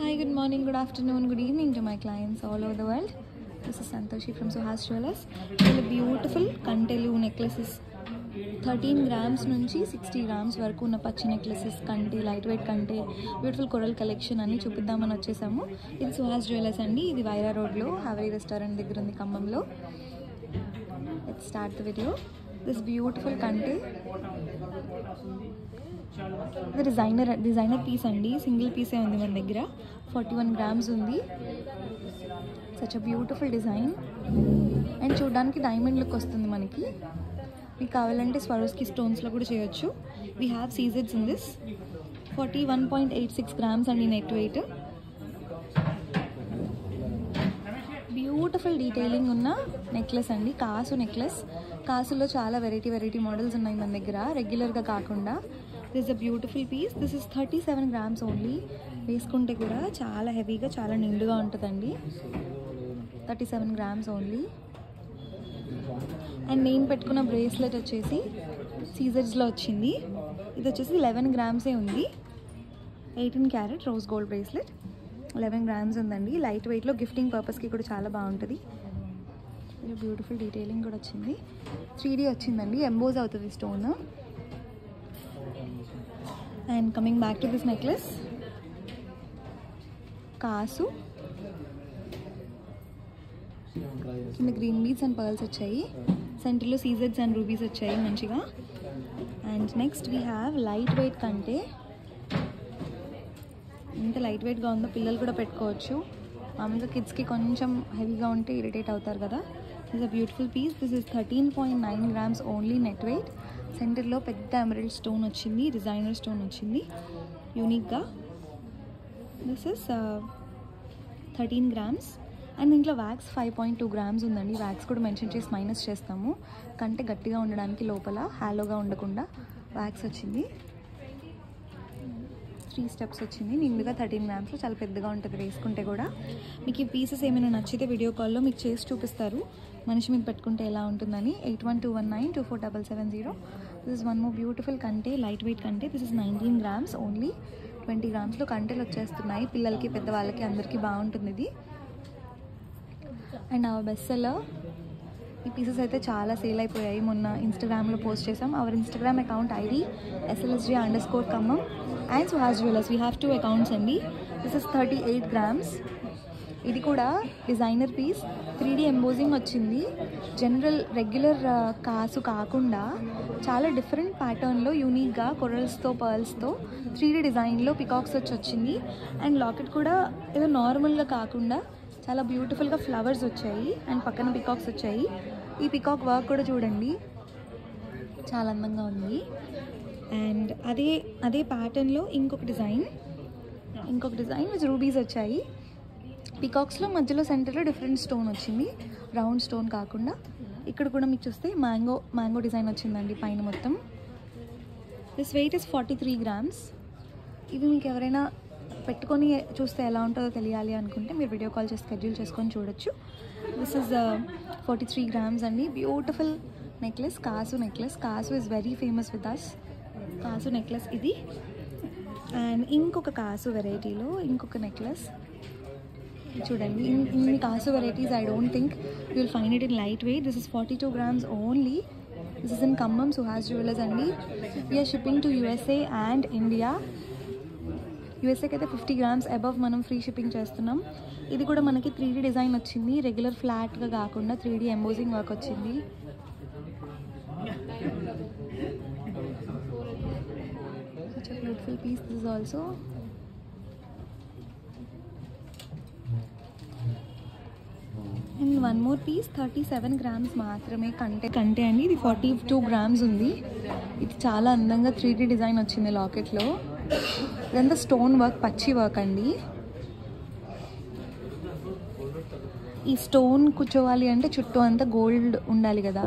Hi, good morning, good afternoon, good evening to my clients all over the world. This is Santoshi from Suhas Jewellers. Really beautiful Kantelu necklaces. 13 grams నుంచి 60 grams వరకు ఉన్న పచ్చి necklaces కంటి light weight కంటే beautiful coral collection అన్ని చూపిద్దామని వచ్చేసాము. ఇది సుహాస్ జ్యువెలర్స్ అండి. ఇది వైరా రోడ్లో హవరీ రెస్టారెంట్ దగ్గర ఉంది ఖమ్మంలో. Let's start the video. This beautiful కంటి ఇది డిజైనర్ పీస్ అండి. సింగిల్ పీసే ఉంది మన దగ్గర. 41 grams ఉంది. Such a beautiful design and చూడడానికి డైమండ్ లుక్ వస్తుంది మనకి. మీకు కావాలంటే స్వరోస్కి స్టోన్స్లో కూడా చేయొచ్చు. వీ హ్యావ్ సీజెడ్స్ ఇన్ దిస్. 41.86 grams అండి నెట్ వెయిట్. బ్యూటిఫుల్ డీటెయిలింగ్ ఉన్న నెక్లెస్ అండి. కాసు నెక్లెస్. కాసులో చాలా వెరైటీ మోడల్స్ ఉన్నాయి మన దగ్గర, రెగ్యులర్గా కాకుండా. This a beautiful piece. This is 37 grams only. వేసుకుంటే కూడా చాలా హెవీగా చాలా నిండుగా ఉంటుందండి. 37 grams ఓన్లీ. అండ్ నేను పెట్టుకున్న బ్రేస్లెట్ వచ్చేసి సీజర్స్లో వచ్చింది. ఇది వచ్చేసి 11 grams ఉంది. 18 carat rose gold bracelet. 11 grams ఉందండి. లైట్ వెయిట్లో గిఫ్టింగ్ పర్పస్కి కూడా చాలా బాగుంటుంది. బ్యూటిఫుల్ డీటెయిలింగ్ కూడా వచ్చింది. 3D వచ్చిందండి. ఎంబోజ్ అవుతుంది stone. And coming back to this necklace. కాసు కింద గ్రీన్ బీడ్స్ అండ్ పర్ల్స్ వచ్చాయి. సెంటర్లో సీజెడ్స్ అండ్ రూబీస్ వచ్చాయి మంచిగా. And next we have light weight కంటే. ఎంత లైట్ వెయిట్గా ఉందో, పిల్లలు కూడా పెట్టుకోవచ్చు. మామూలుగా కిడ్స్కి కొంచెం హెవీగా ఉంటే ఇరిటేట్ అవుతారు కదా. This a beautiful piece. This is 13.9 grams only net weight. సెంటర్లో పెద్ద ఎమరల్డ్ స్టోన్ వచ్చింది, డిజైనర్ స్టోన్ వచ్చింది యూనిక్గా. This is 13 grams. అండ్ దీంట్లో వ్యాక్స్ 5.2 grams ఉందండి. వ్యాక్స్ కూడా మెన్షన్ చేసి మైనస్ చేస్తాము, కంటే గట్టిగా ఉండడానికి, లోపల హాలోగా ఉండకుండా వ్యాక్స్ వచ్చింది. 3 steps వచ్చింది. నిండుగా 13 grams చాలా పెద్దగా ఉంటుంది వేసుకుంటే కూడా. మీకు ఈ పీసెస్ ఏమైనా నచ్చితే వీడియో కాల్లో మీకు చేసి చూపిస్తారు, మనిషి మీద పెట్టుకుంటే ఎలా ఉంటుందని. 8121924770. This is one more beautiful కంటే, లైట్ వెయిట్ కంటే. This is 19 grams only. 20 gramsలో కంటెలు వచ్చేస్తున్నాయి. పిల్లలకి, పెద్దవాళ్ళకి, అందరికీ బాగుంటుంది ఇది. And our best seller. ఈ పీసెస్ అయితే చాలా సేల్ అయిపోయాయి. మొన్న ఇన్స్టాగ్రామ్లో పోస్ట్ చేసాం. Our Instagram account ID SLSG_Khammam and Suhas jewellers. We have 2 accounts అండి. This is 38 grams. ఇది కూడా డిజైనర్ పీస్. 3D ఎంబోజింగ్ వచ్చింది. జనరల్ రెగ్యులర్ కాసు కాకుండా చాలా డిఫరెంట్ ప్యాటర్న్లో యూనిక్గా కొరల్స్తో, పర్ల్స్తో 3D డిజైన్లో పికాక్స్ వచ్చింది. అండ్ లాకెట్ కూడా ఏదో నార్మల్గా కాకుండా చాలా బ్యూటిఫుల్గా ఫ్లవర్స్ వచ్చాయి అండ్ పక్కన పికాక్స్ వచ్చాయి. ఈ పికాక్ వర్క్ కూడా చూడండి, చాలా అందంగా ఉంది. అండ్ అదే ప్యాటర్న్లో ఇంకొక డిజైన్ విత్ రూబీస్ వచ్చాయి. పికాక్స్లో మధ్యలో సెంటర్లో డిఫరెంట్ స్టోన్ వచ్చింది, రౌండ్ స్టోన్ కాకుండా. ఇక్కడ కూడా మీకు చూస్తే మ్యాంగో డిజైన్ వచ్చిందండి పైన మొత్తం. This weight is 43 grams. ఇవి మీకు ఎవరైనా పెట్టుకొని చూస్తే ఎలా ఉంటుందో తెలియాలి అనుకుంటే మీరు వీడియో కాల్ చేసి షెడ్యూల్ చేసుకొని చూడొచ్చు. దిస్ ఇస్ 43 grams అండి. Beautiful necklace. కాసు నెక్లెస్. కాసు is very famous with us. కాసు నెక్లెస్ ఇది. అండ్ ఇంకొక కాసు వెరైటీలో ఇంకొక నెక్లెస్ చూడండి. ఇన్ని కాసు varieties I don't think you will find it in light weight. This is 42 grams only. This is in Khammam Suhas jewellers అండి. We're shipping to USA and India. యూఎస్ఏకి అయితే 50 grams అబవ్ మనం ఫ్రీ షిప్పింగ్ చేస్తున్నాం. ఇది కూడా మనకి 3D డిజైన్ వచ్చింది, regular ఫ్లాట్గా కాకుండా 3D ఎంబోజింగ్ వర్క్ వచ్చింది. Such a beautiful piece this is also. And one more piece, 37 grams మాత్రమే కంటే అండి. ఇది 42 grams ఉంది. ఇది చాలా అందంగా 3D డిజైన్ వచ్చింది లాకెట్లో. ఇదంతా స్టోన్ వర్క్, పచ్చి వర్క్ అండి. ఈ స్టోన్ కూర్చోవాలి అంటే చుట్టూ అంతా గోల్డ్ ఉండాలి కదా,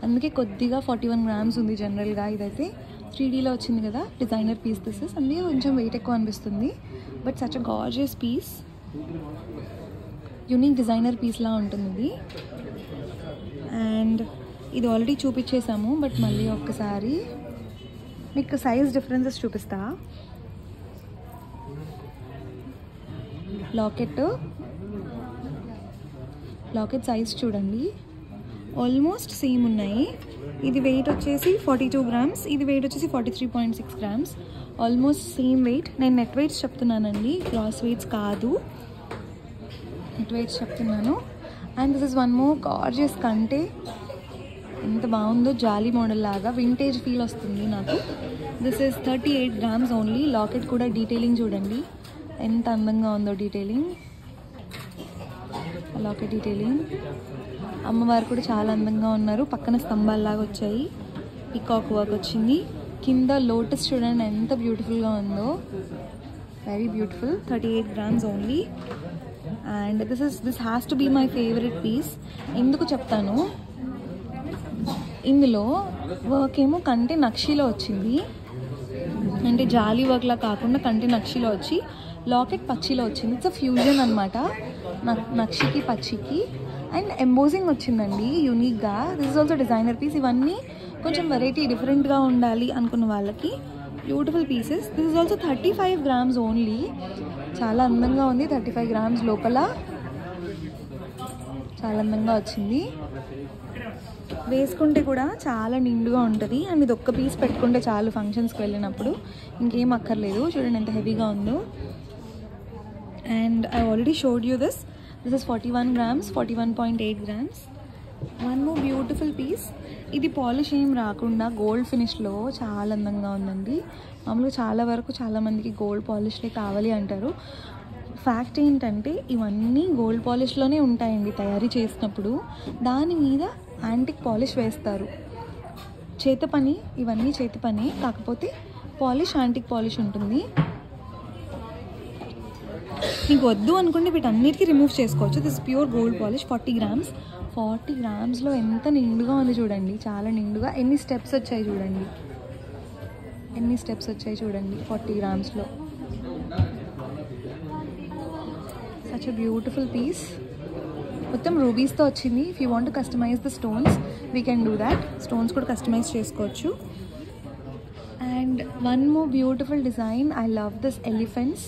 అందుకే కొద్దిగా 41 grams ఉంది జనరల్గా. ఇదైతే 3Dలో వచ్చింది కదా, డిజైనర్ పీస్. దిస్ ఇస్ అందుకే కొంచెం వెయిట్ ఎక్కువ అనిపిస్తుంది. But such a gorgeous piece. Unique designer పీస్లా ఉంటుంది ఇది. అండ్ ఇది ఆల్రెడీ చూపించేసాము, బట్ మళ్ళీ ఒక్కసారి మీకు సైజ్ డిఫరెన్సెస్ చూపిస్తా. లాకెట్ సైజ్ చూడండి, ఆల్మోస్ట్ సేమ్ ఉన్నాయి. ఇది వెయిట్ వచ్చేసి 42 grams, ఇది వెయిట్ వచ్చేసి 43.6 grams, ఆల్మోస్ట్ సేమ్ వెయిట్. నేను నెట్ వెయిట్స్ చెప్తున్నానండి, గ్రాస్ వెయిట్స్ కాదు, నెట్ వెయిట్స్ చెప్తున్నాను. And this is one more gorgeous కంటే. ఎంత బాగుందో, జాలీ మోడల్ లాగా వింటేజ్ ఫీల్ వస్తుంది నాకు. This is 38 grams only. Locket కూడా డీటెయిలింగ్ చూడండి ఎంత అందంగా ఉందో, డీటెయిలింగ్, లాకెట్ డీటెయిలింగ్. అమ్మవారు కూడా చాలా అందంగా ఉన్నారు, పక్కన స్తంభాల్లాగా వచ్చాయి, పికాక్ వర్క్ వచ్చింది. కింద లోటస్ చూడండి ఎంత బ్యూటిఫుల్గా ఉందో, very beautiful. 38 grams only. And this has to be my favourite piece. ఎందుకు చెప్తాను, ఇందులో వర్క్ ఏమో కంటే నక్షీలో వచ్చింది, అంటే జాలీ వర్క్లా కాకుండా కంటే నక్షీలో వచ్చి లాకెట్ పచ్చిలో వచ్చింది. ఇట్స్ అ ఫ్యూజన్ అనమాట, నక్షికి పచ్చికి. అండ్ ఎంబోజింగ్ వచ్చిందండి యూనిక్గా. This is also designer piece. ఇవన్నీ కొంచెం వెరైటీ డిఫరెంట్గా ఉండాలి అనుకున్న వాళ్ళకి beautiful pieces. This is also 35 grams only. చాలా అందంగా ఉంది, 35 grams లోపల చాలా అందంగా వచ్చింది. వేసుకుంటే కూడా చాలా నిండుగా ఉంటుంది. అండ్ ఇది ఒక్క పీస్ పెట్టుకుంటే చాలు ఫంక్షన్స్కి వెళ్ళినప్పుడు, ఇంకేం అక్కర్లేదు. చూడండి ఎంత హెవీగా ఉందో. And I already showed you this. This is 41 grams, 41.8 grams. One more beautiful piece. ఇది పాలిష్ ఏం రాకుండా గోల్డ్ ఫినిష్లో చాలా అందంగా ఉందండి. మామూలుగా చాలా వరకు చాలామందికి గోల్డ్ పాలిష్లే కావాలి అంటారు. ఫ్యాక్ట్ ఏంటంటే ఇవన్నీ గోల్డ్ పాలిష్లోనే ఉంటాయండి తయారీ చేసినప్పుడు. దాని మీద యాంటిక్ పాలిష్ వేస్తారు. చేతి పని, ఇవన్నీ చేతి పని, కాకపోతే పాలిష్ యాంటిక్ పాలిష్ ఉంటుంది. మీకు వద్దు అనుకుంటే వీటన్నిటికీ రిమూవ్ చేసుకోవచ్చు. This pure gold polish. 40 grams. 40 grams ఎంత నిండుగా ఉంది చూడండి, చాలా నిండుగా. ఎన్ని స్టెప్స్ వచ్చాయి చూడండి, 40 grams. Such a beautiful piece. మొత్తం రూబీస్తో వచ్చింది. If you want to customize the stones we can do that. Stones కూడా కస్టమైజ్ చేసుకోవచ్చు. And one more beautiful design. I love this elephants.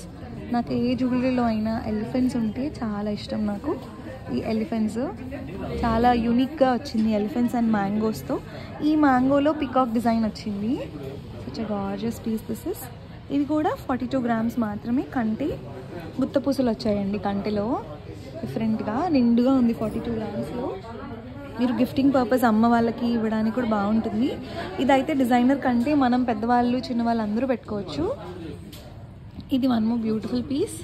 నాకు ఏ జ్యువెలరీలో అయినా ఎలిఫెంట్స్ ఉంటే చాలా ఇష్టం నాకు. ఈ ఎలిఫెంట్స్ చాలా యూనిక్గా వచ్చింది, ఎలిఫెంట్స్ అండ్ మ్యాంగోస్తో. ఈ మ్యాంగోలో పికాక్ డిజైన్ వచ్చింది. Such a gorgeous piece this is. ఇది కూడా 42 grams మాత్రమే. కంటే గుత్తపూసలు వచ్చాయండి కంటెలో, డిఫరెంట్గా నిండుగా ఉంది 42 grams. మీరు గిఫ్టింగ్ పర్పస్ అమ్మ వాళ్ళకి ఇవ్వడానికి కూడా బాగుంటుంది. ఇదైతే డిజైనర్ కంటే మనం పెద్దవాళ్ళు చిన్నవాళ్ళు అందరూ పెట్టుకోవచ్చు. ఇది వన్ మోర్ బ్యూటిఫుల్ పీస్.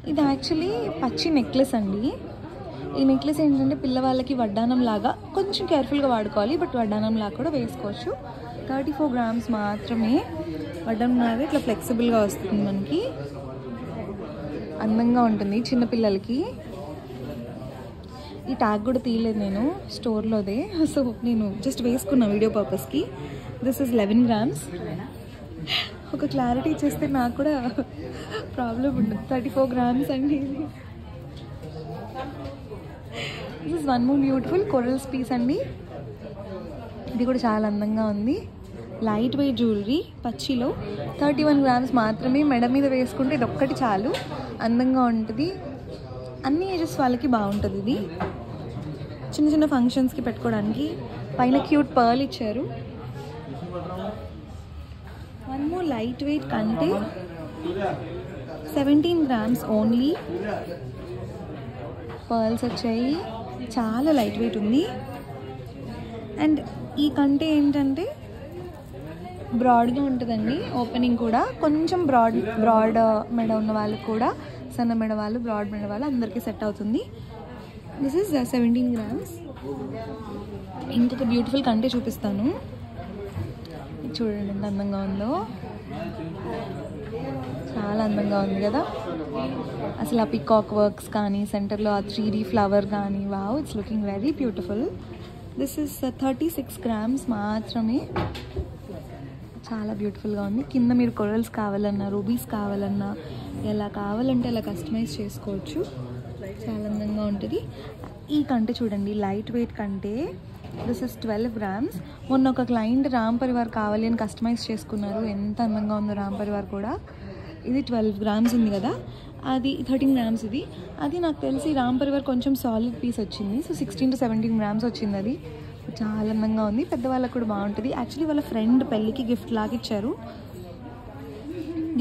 ఇది యాక్చువల్లీ పచ్చి నెక్లెస్ అండి. ఈ నెక్లెస్ ఏంటంటే పిల్లవాళ్ళకి వడ్డానం లాగా, కొంచెం కేర్ఫుల్గా వాడుకోవాలి, బట్ వడ్డానం లాగా కూడా వేసుకోవచ్చు. 34 grams మాత్రమే. వడ్డానం లాగా ఇట్లా ఫ్లెక్సిబుల్గా వస్తుంది మనకి, అందంగా ఉంటుంది చిన్నపిల్లలకి. ఈ ట్యాగ్ కూడా తీయలేదు నేను, స్టోర్లోదే, సో నేను జస్ట్ వేసుకున్నా వీడియో పర్పస్కి. This is 11 grams. ఒక క్లారిటీ ఇచ్చేస్తే నాకు కూడా ప్రాబ్లం ఉండదు. 34 grams అండి. This is one more beautiful corals piece అండి. ఇది కూడా చాలా అందంగా ఉంది. లైట్ వెయిట్ జ్యువెలరీ పచ్చిలో 31 grams మాత్రమే. మెడ మీద వేసుకుంటే ఇది ఒక్కటి చాలు, అందంగా ఉంటుంది. అన్ని ఏజెస్ వాళ్ళకి బాగుంటుంది. ఇది చిన్న చిన్న ఫంక్షన్స్కి పెట్టుకోవడానికి. పైన క్యూట్ పర్ల్ ఇచ్చారు. వన్ మోర్ లైట్ వెయిట్ కంటే 17 grams ఓన్లీ. పర్ల్స్ వచ్చాయి, చాలా లైట్ వెయిట్ ఉంది. అండ్ ఈ కంటే ఏంటంటే బ్రాడ్గా ఉంటుందండి. ఓపెనింగ్ కూడా కొంచెం బ్రాడ్ మెడ ఉన్న వాళ్ళకి కూడా, సన్న మెడ వాళ్ళు, బ్రాడ్ మెడ వాళ్ళు అందరికీ సెట్ అవుతుంది. This is 17 grams. ఇంకొక బ్యూటిఫుల్ కంటే చూపిస్తాను. చూడండి ఎంత అందంగా ఉందో, చాలా అందంగా ఉంది కదా. అసలు ఆ పికాక్ వర్క్స్ కానీ, సెంటర్లో ఆ 3D ఫ్లవర్ కానీ, wow, it's looking very beautiful. This is 36 grams మాత్రమే. చాలా బ్యూటిఫుల్గా ఉంది. కింద మీరు కొరల్స్ కావాలన్నా, రూబీస్ కావాలన్నా, ఎలా కావాలంటే అలా కస్టమైజ్ చేసుకోవచ్చు. చాలా అందంగా ఉంటుంది. ఈ కంటే చూడండి, లైట్ వెయిట్ కంటే. This is 12 grams. మొన్న ఒక క్లయింట్ రామ్ పరివార్ కావాలి అని కస్టమైజ్ చేసుకున్నారు. ఎంత అందంగా ఉందో రామ్ పరివార్ కూడా. ఇది 12 grams ఉంది కదా. అది 13 grams ఇది. అది నాకు తెలిసి రామ్ పరివార్ కొంచెం సాలిడ్ పీస్ వచ్చింది. సో 16 to 17 grams వచ్చింది. అది చాలా అందంగా ఉంది. పెద్దవాళ్ళకు కూడా బాగుంటుంది. యాక్చువల్లీ వాళ్ళ ఫ్రెండ్ పెళ్ళికి గిఫ్ట్ లాగా ఇచ్చారు.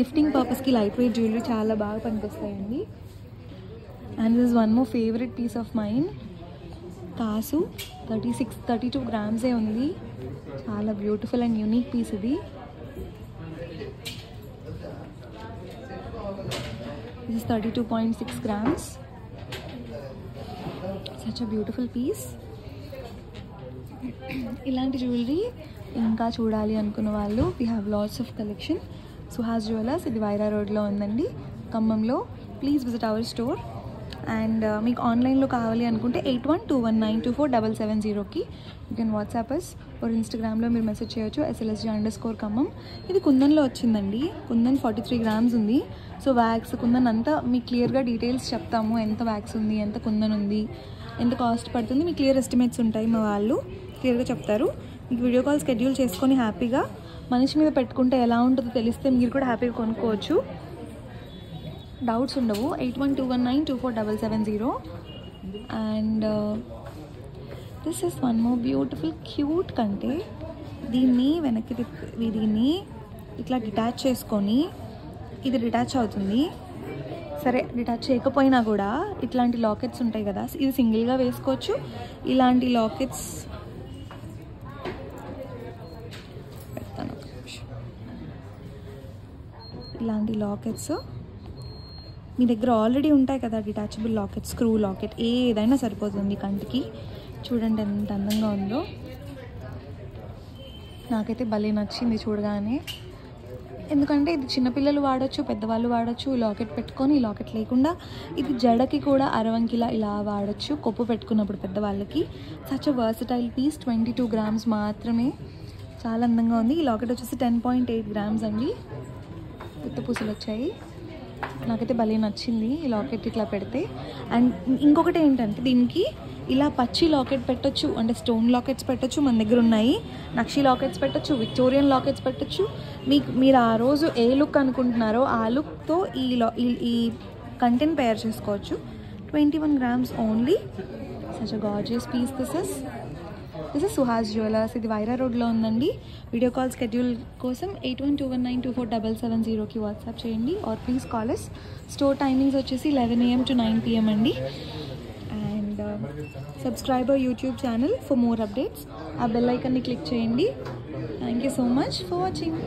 గిఫ్టింగ్ పర్పస్కి లైట్ వెయిట్ జ్యువెలరీ చాలా బాగా పనికొస్తాయండి. And this one more favourite piece of mind, కాసు 32 grams ఉంది. చాలా బ్యూటిఫుల్ అండ్ యూనిక్ పీస్ ఇది. This is 32.6 grams. Such a beautiful piece. ఇలాంటి జ్యువెలరీ ఇంకా చూడాలి అనుకున్న వాళ్ళు we have lots of collection. Suhas jewellers, ఇది వైరా రోడ్లో ఉందండి, ఖమ్మంలో. Please visit our store. And మీకు ఆన్లైన్లో కావాలి అనుకుంటే 8121924770కి you can WhatsApp us or ఇన్స్టాగ్రామ్లో మీరు మెసేజ్ చేయొచ్చు, SLSG_ ఖమ్మం. ఇది కుందన్లో వచ్చిందండి. కుందన్ 43 grams ఉంది. సో వ్యాక్స్, కుందన్ అంతా మీకు క్లియర్గా డీటెయిల్స్ చెప్తాము. ఎంత వ్యాక్స్ ఉంది, ఎంత కుందన్ ఉంది, ఎంత కాస్ట్ పడుతుంది, మీకు క్లియర్ ఎస్టిమేట్స్ ఉంటాయి. మా వాళ్ళు క్లియర్గా చెప్తారు. మీకు వీడియో కాల్ షెడ్యూల్ చేసుకొని హ్యాపీగా మనిషి మీద పెట్టుకుంటే ఎలా ఉంటుందో తెలిస్తే మీరు కూడా హ్యాపీగా కొనుక్కోవచ్చు. డౌట్స్ ఉండవు. 8121924770. And this is one more beautiful cute కంటే. దీన్ని వెనక్కి దీన్ని ఇట్లా డిటాచ్ చేసుకొని, ఇది డిటాచ్ అవుతుంది. సరే డిటాచ్ చేయకపోయినా కూడా ఇట్లాంటి లాకెట్స్ ఉంటాయి కదా, ఇది సింగిల్గా వేసుకోవచ్చు. ఇలాంటి లాకెట్స్ మీ దగ్గర ఆల్రెడీ ఉంటాయి కదా డిటాచబుల్ లాకెట్, స్క్రూ లాకెట్, ఏదైనా సరిపోతుంది కంటికి. చూడండి ఎంత అందంగా ఉందో. నాకైతే భలే నచ్చింది చూడగానే. ఎందుకంటే ఇది చిన్నపిల్లలు వాడచ్చు, పెద్దవాళ్ళు వాడచ్చు. లాకెట్ పెట్టుకొని, లాకెట్ లేకుండా ఇది జడకి కూడా అరవంకిలా ఇలా వాడచ్చు, కొప్పు పెట్టుకున్నప్పుడు పెద్దవాళ్ళకి. Such a versatile piece. 22 grams మాత్రమే. చాలా అందంగా ఉంది. ఈ లాకెట్ వచ్చేసి 10.8 grams అండి. కొత్త పూసలు వచ్చాయి. నాకైతే భలే నచ్చింది ఈ లాకెట్ ఇట్లా పెడితే. అండ్ ఇంకొకటి ఏంటంటే దీనికి ఇలా పచ్చి లాకెట్ పెట్టచ్చు, అంటే స్టోన్ లాకెట్స్ పెట్టచ్చు. మన దగ్గర ఉన్నాయి. నక్షి లాకెట్స్ పెట్టచ్చు, విక్టోరియన్ లాకెట్స్ పెట్టచ్చు. మీరు ఆ రోజు ఏ లుక్ అనుకుంటున్నారో ఆ లుక్తో ఈ కంటెంట్ పేర్ చేసుకోవచ్చు. 21 grams only. Such a gorgeous piece this is Suhas jewellers. ఇది వైరా రోడ్లో ఉందండి. వీడియో కాల్ షెడ్యూల్ కోసం 8121924770కి వాట్సాప్ చేయండి. Or please call us. Store timings వచ్చేసి 11 AM to 9 PM అండి. And subscribe our YouTube channel for more updates. ఆ బెల్ ఐకాన్ని క్లిక్ చేయండి. Thank you so much for watching.